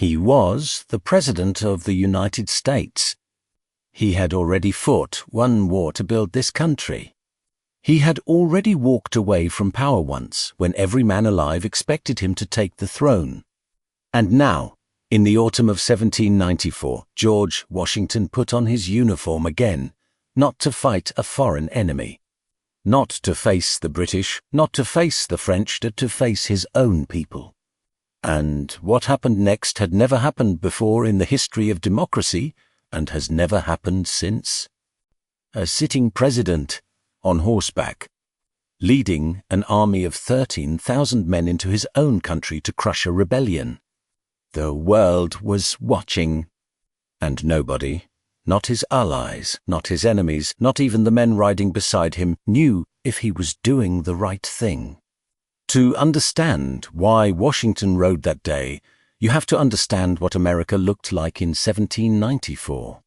He was the President of the United States. He had already fought one war to build this country. He had already walked away from power once, when every man alive expected him to take the throne. And now, in the autumn of 1794, George Washington put on his uniform again, not to fight a foreign enemy. Not to face the British, not to face the French, but to face his own people. And what happened next had never happened before in the history of democracy, and has never happened since. A sitting president, on horseback, leading an army of 13,000 men into his own country to crush a rebellion. The world was watching, and nobody, not his allies, not his enemies, not even the men riding beside him, knew if he was doing the right thing. To understand why Washington rode that day, you have to understand what America looked like in 1794.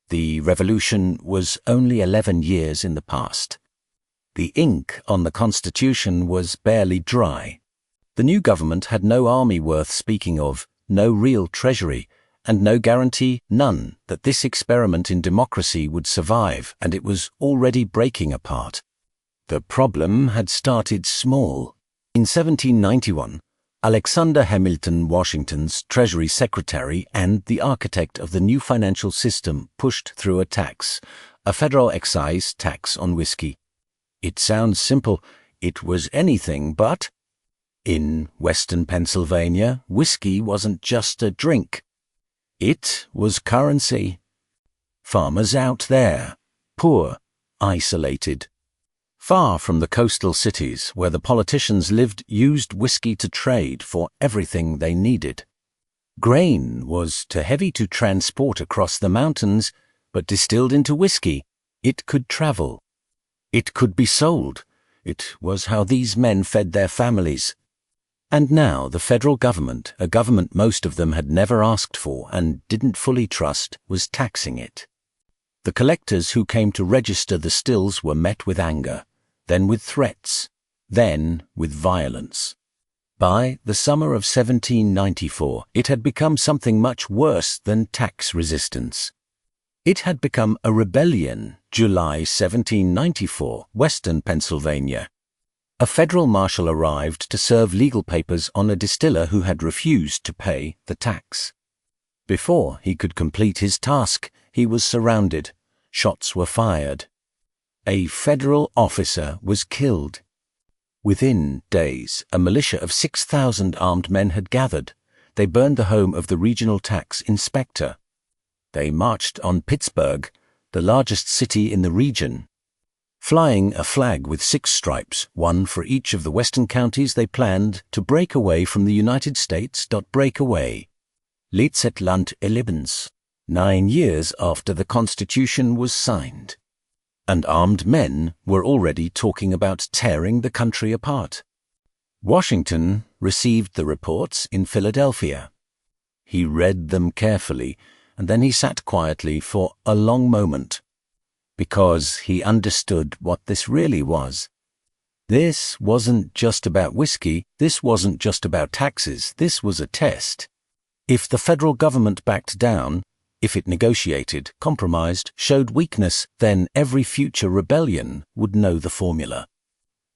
The Revolution was only 11 years in the past. The ink on the Constitution was barely dry. The new government had no army worth speaking of, no real treasury, and no guarantee, none, that this experiment in democracy would survive, and it was already breaking apart. The problem had started small. In 1791, Alexander Hamilton, Washington's Treasury Secretary and the architect of the new financial system, pushed through a tax, a federal excise tax on whiskey. It sounds simple. It was anything but. In Western Pennsylvania, whiskey wasn't just a drink. It was currency. Farmers out there, poor, isolated, far from the coastal cities where the politicians lived, used whiskey to trade for everything they needed. Grain was too heavy to transport across the mountains, but distilled into whiskey, it could travel. It could be sold. It was how these men fed their families. And now the federal government, a government most of them had never asked for and didn't fully trust, was taxing it. The collectors who came to register the stills were met with anger, then with threats, then with violence. By the summer of 1794, it had become something much worse than tax resistance. It had become a rebellion. July 1794, Western Pennsylvania. A federal marshal arrived to serve legal papers on a distiller who had refused to pay the tax. Before he could complete his task, he was surrounded. Shots were fired. A federal officer was killed. Within days, a militia of 6,000 armed men had gathered. They burned the home of the regional tax inspector. They marched on Pittsburgh, the largest city in the region. Flying a flag with 6 stripes, one for each of the western counties, they planned to break away from the United States. Break away. Letztes Land erlebens. 9 years after the Constitution was signed. And armed men were already talking about tearing the country apart. Washington received the reports in Philadelphia. He read them carefully, and then he sat quietly for a long moment, because he understood what this really was. This wasn't just about whiskey, this wasn't just about taxes, this was a test. If the federal government backed down, if it negotiated, compromised, showed weakness, then every future rebellion would know the formula.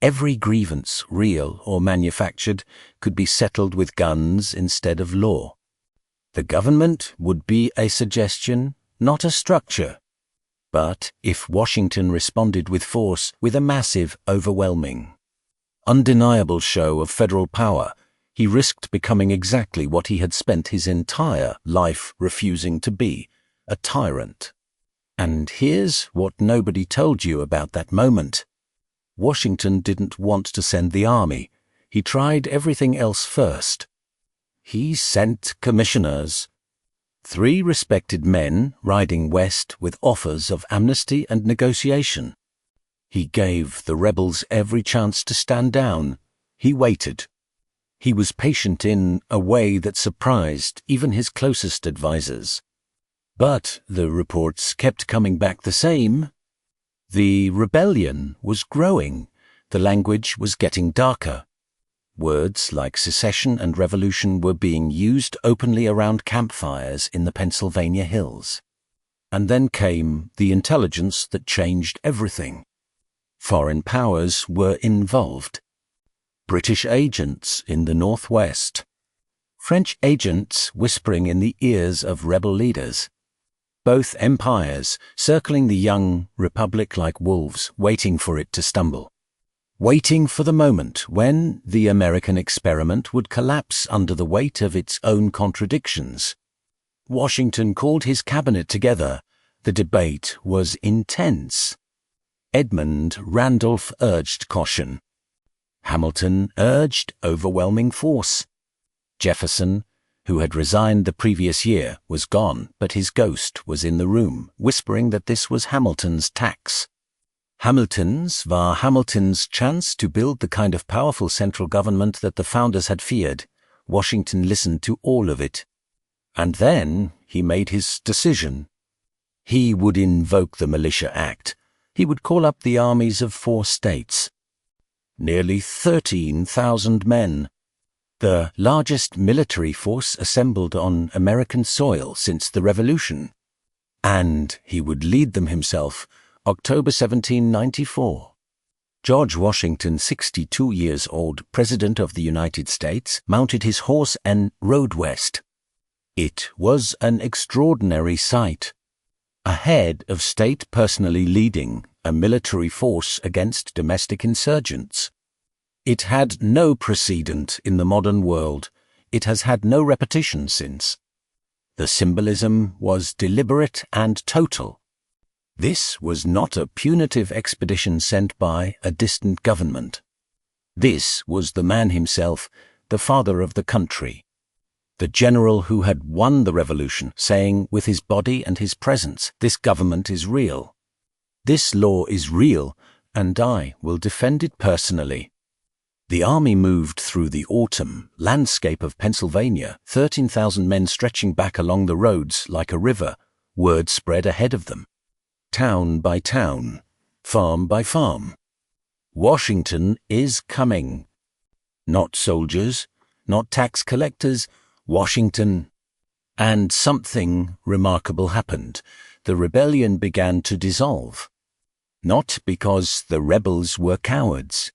Every grievance, real or manufactured, could be settled with guns instead of law. The government would be a suggestion, not a structure. But if Washington responded with force, with a massive, overwhelming, undeniable show of federal power, he risked becoming exactly what he had spent his entire life refusing to be, a tyrant. And here's what nobody told you about that moment. Washington didn't want to send the army. He tried everything else first. He sent commissioners. 3 respected men riding west with offers of amnesty and negotiation. He gave the rebels every chance to stand down. He waited. He was patient in a way that surprised even his closest advisers. But the reports kept coming back the same. The rebellion was growing. The language was getting darker. Words like secession and revolution were being used openly around campfires in the Pennsylvania hills. And then came the intelligence that changed everything. Foreign powers were involved. British agents in the Northwest. French agents whispering in the ears of rebel leaders. Both empires circling the young republic like wolves, waiting for it to stumble. Waiting for the moment when the American experiment would collapse under the weight of its own contradictions. Washington called his cabinet together. The debate was intense. Edmund Randolph urged caution. Hamilton urged overwhelming force. Jefferson, who had resigned the previous year, was gone, but his ghost was in the room, whispering that this was Hamilton's tax. Hamilton's war Hamilton's chance to build the kind of powerful central government that the founders had feared. Washington listened to all of it. And then he made his decision. He would invoke the Militia Act. He would call up the armies of 4 states. Nearly 13,000 men. The largest military force assembled on American soil since the Revolution. And he would lead them himself, October 1794. George Washington, 62 years old, President of the United States, mounted his horse and rode west. It was an extraordinary sight. A head of state personally leading a military force against domestic insurgents. It had no precedent in the modern world. It has had no repetition since. The symbolism was deliberate and total. This was not a punitive expedition sent by a distant government. This was the man himself, the father of the country. The general who had won the revolution, saying with his body and his presence, "This government is real. This law is real, and I will defend it personally." The army moved through the autumn landscape of Pennsylvania, 13,000 men stretching back along the roads like a river. Word spread ahead of them. Town by town, farm by farm. Washington is coming. Not soldiers, not tax collectors, Washington. And something remarkable happened. The rebellion began to dissolve. Not because the rebels were cowards,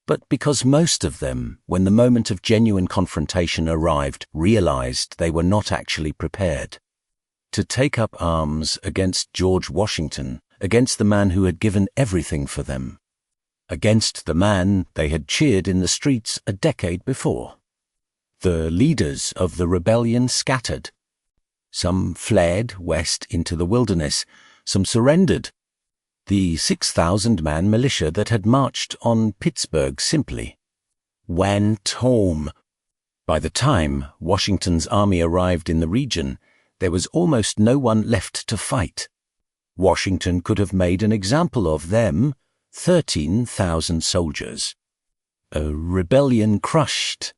but because most of them, when the moment of genuine confrontation arrived, realized they were not actually prepared to take up arms against George Washington, against the man who had given everything for them, against the man they had cheered in the streets a decade before. The leaders of the rebellion scattered. Some fled west into the wilderness. Some surrendered. The 6,000-man militia that had marched on Pittsburgh simply went home. By the time Washington's army arrived in the region, there was almost no one left to fight. Washington could have made an example of them, 13,000 soldiers. A rebellion crushed.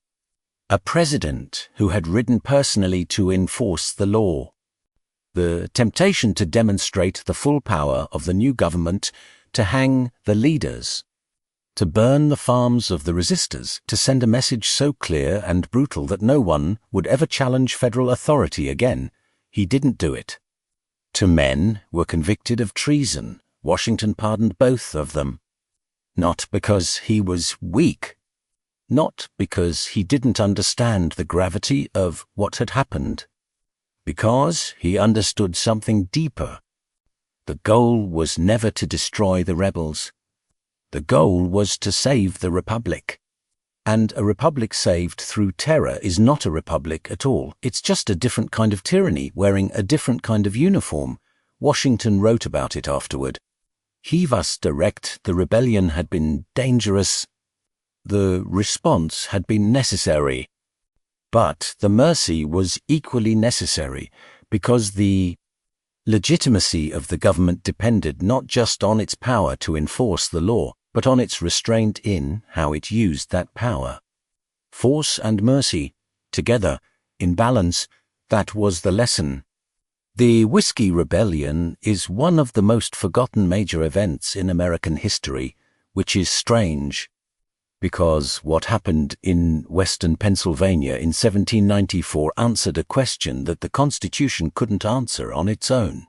A president who had ridden personally to enforce the law. The temptation to demonstrate the full power of the new government, to hang the leaders, to burn the farms of the resistors, to send a message so clear and brutal that no one would ever challenge federal authority again. He didn't do it. 2 men were convicted of treason. Washington pardoned both of them. Not because he was weak. Not because he didn't understand the gravity of what had happened. Because he understood something deeper. The goal was never to destroy the rebels. The goal was to save the republic. And a republic saved through terror is not a republic at all. It's just a different kind of tyranny wearing a different kind of uniform. Washington wrote about it afterward. He was direct. The rebellion had been dangerous. The response had been necessary. But the mercy was equally necessary because the legitimacy of the government depended not just on its power to enforce the law, but on its restraint in how it used that power. Force and mercy, together, in balance, that was the lesson. The Whiskey Rebellion is one of the most forgotten major events in American history, which is strange. Because what happened in western Pennsylvania in 1794 answered a question that the Constitution couldn't answer on its own.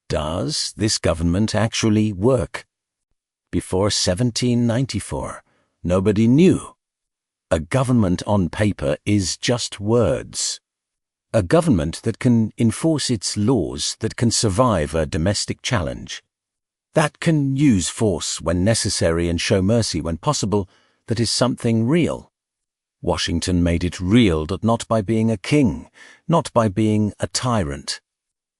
Does this government actually work? Before 1794, nobody knew. A government on paper is just words. A government that can enforce its laws, that can survive a domestic challenge, that can use force when necessary and show mercy when possible, that is something real. Washington made it real, not by being a king, not by being a tyrant,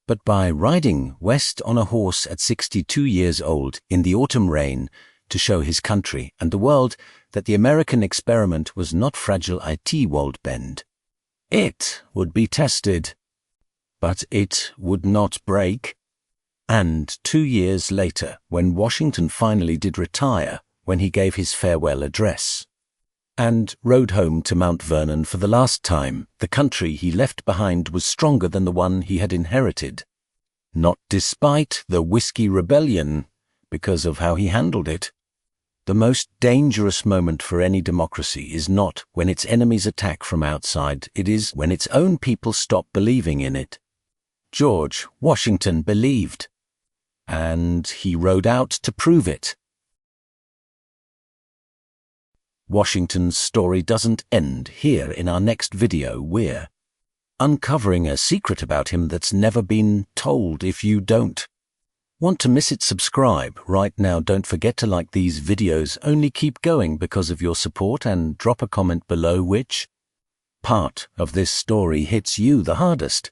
but by riding west on a horse at 62 years old in the autumn rain to show his country and the world that the American experiment was not fragile IT Wold Bend. It would be tested, but it would not break. And 2 years later, when Washington finally did retire, when he gave his farewell address and rode home to Mount Vernon for the last time, the country he left behind was stronger than the one he had inherited. Not despite the Whiskey Rebellion, because of how he handled it. The most dangerous moment for any democracy is not when its enemies attack from outside, it is when its own people stop believing in it. George Washington believed, and he rode out to prove it. Washington's story doesn't end here. In our next video, we're uncovering a secret about him that's never been told. If you don't want to miss it, subscribe right now. Don't forget to like these videos. Only keep going because of your support, and drop a comment below which part of this story hits you the hardest.